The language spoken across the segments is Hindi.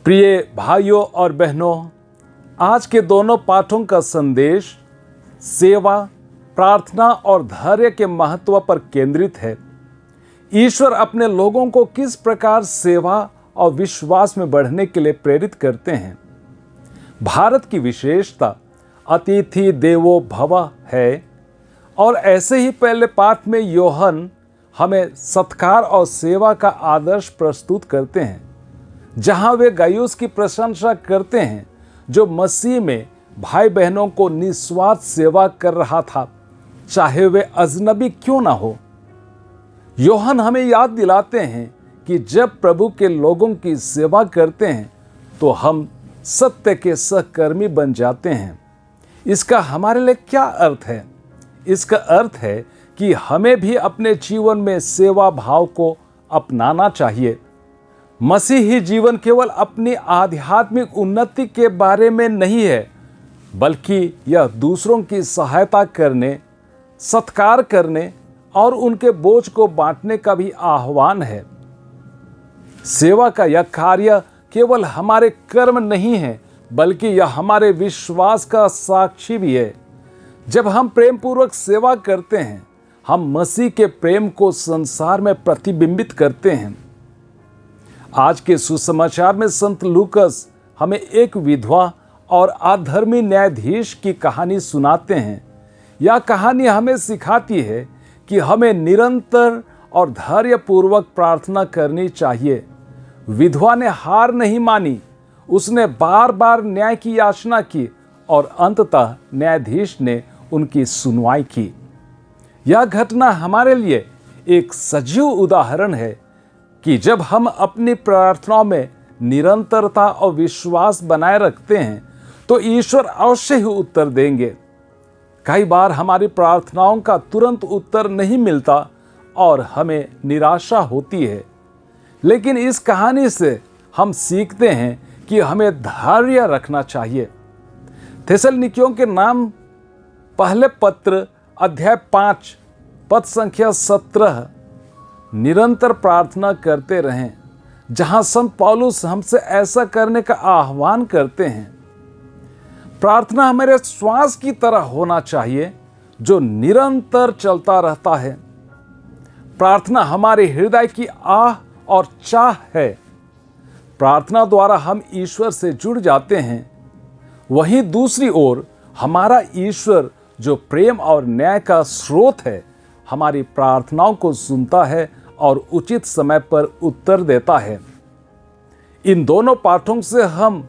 प्रिय भाइयों और बहनों, आज के दोनों पाठों का संदेश सेवा, प्रार्थना और धैर्य के महत्व पर केंद्रित है। ईश्वर अपने लोगों को किस प्रकार सेवा और विश्वास में बढ़ने के लिए प्रेरित करते हैं। भारत की विशेषता अतिथि देवो भव है और ऐसे ही पहले पाठ में यूहन्ना हमें सत्कार और सेवा का आदर्श प्रस्तुत करते हैं, जहां वे गायुस की प्रशंसा करते हैं जो मसीह में भाई बहनों को निस्वार्थ सेवा कर रहा था, चाहे वे अजनबी क्यों ना हो। यूहन्ना हमें याद दिलाते हैं कि जब प्रभु के लोगों की सेवा करते हैं तो हम सत्य के सहकर्मी बन जाते हैं। इसका हमारे लिए क्या अर्थ है? इसका अर्थ है कि हमें भी अपने जीवन में सेवा भाव को अपनाना चाहिए। मसीही जीवन केवल अपनी आध्यात्मिक उन्नति के बारे में नहीं है, बल्कि यह दूसरों की सहायता करने, सत्कार करने और उनके बोझ को बांटने का भी आह्वान है। सेवा का यह कार्य केवल हमारे कर्म नहीं है, बल्कि यह हमारे विश्वास का साक्षी भी है। जब हम प्रेम पूर्वक सेवा करते हैं, हम मसीह के प्रेम को संसार में प्रतिबिंबित करते हैं। आज के सुसमाचार में संत लूकस हमें एक विधवा और अधर्मी न्यायाधीश की कहानी सुनाते हैं। यह कहानी हमें सिखाती है कि हमें निरंतर और धैर्यपूर्वक प्रार्थना करनी चाहिए। विधवा ने हार नहीं मानी, उसने बार बार न्याय की याचना की और अंततः न्यायाधीश ने उनकी सुनवाई की। यह घटना हमारे लिए एक सजीव उदाहरण है कि जब हम अपनी प्रार्थनाओं में निरंतरता और विश्वास बनाए रखते हैं तो ईश्वर अवश्य ही उत्तर देंगे। कई बार हमारी प्रार्थनाओं का तुरंत उत्तर नहीं मिलता और हमें निराशा होती है, लेकिन इस कहानी से हम सीखते हैं कि हमें धैर्य रखना चाहिए। थिस्सलुनीकियों के नाम पहले पत्र अध्याय 5 पद संख्या 17 निरंतर प्रार्थना करते रहें, जहां संत पौलुस हमसे ऐसा करने का आह्वान करते हैं। प्रार्थना हमारे श्वास की तरह होना चाहिए जो निरंतर चलता रहता है। प्रार्थना हमारे हृदय की आह और चाह है। प्रार्थना द्वारा हम ईश्वर से जुड़ जाते हैं। वहीं दूसरी ओर हमारा ईश्वर जो प्रेम और न्याय का स्रोत है, हमारी प्रार्थनाओं को सुनता है और उचित समय पर उत्तर देता है। इन दोनों पाठों से हम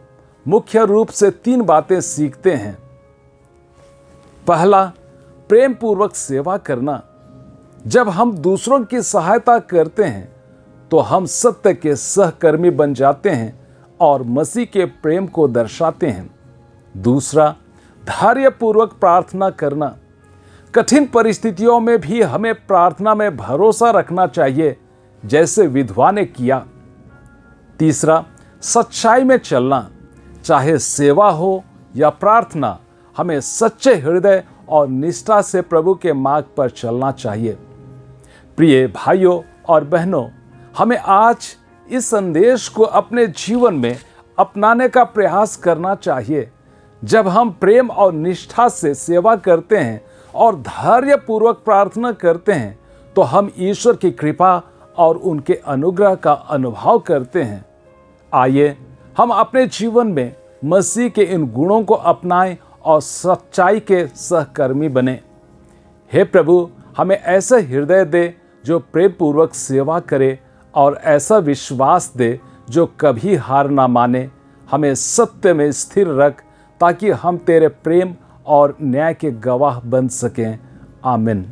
मुख्य रूप से 3 बातें सीखते हैं। पहला, प्रेम पूर्वक सेवा करना। जब हम दूसरों की सहायता करते हैं तो हम सत्य के सहकर्मी बन जाते हैं और मसीह के प्रेम को दर्शाते हैं। दूसरा, धैर्यपूर्वक प्रार्थना करना। कठिन परिस्थितियों में भी हमें प्रार्थना में भरोसा रखना चाहिए, जैसे विधवा ने किया। तीसरा, सच्चाई में चलना। चाहे सेवा हो या प्रार्थना, हमें सच्चे हृदय और निष्ठा से प्रभु के मार्ग पर चलना चाहिए। प्रिय भाइयों और बहनों, हमें आज इस संदेश को अपने जीवन में अपनाने का प्रयास करना चाहिए। जब हम प्रेम और निष्ठा से सेवा करते हैं और धैर्यपूर्वक प्रार्थना करते हैं तो हम ईश्वर की कृपा और उनके अनुग्रह का अनुभव करते हैं। आइए हम अपने जीवन में मसीह के इन गुणों को अपनाएं और सच्चाई के सहकर्मी बने। हे प्रभु, हमें ऐसा हृदय दे जो प्रेम पूर्वक सेवा करे और ऐसा विश्वास दे जो कभी हार ना माने। हमें सत्य में स्थिर रख ताकि हम तेरे प्रेम और न्याय के गवाह बन सकें। आमीन।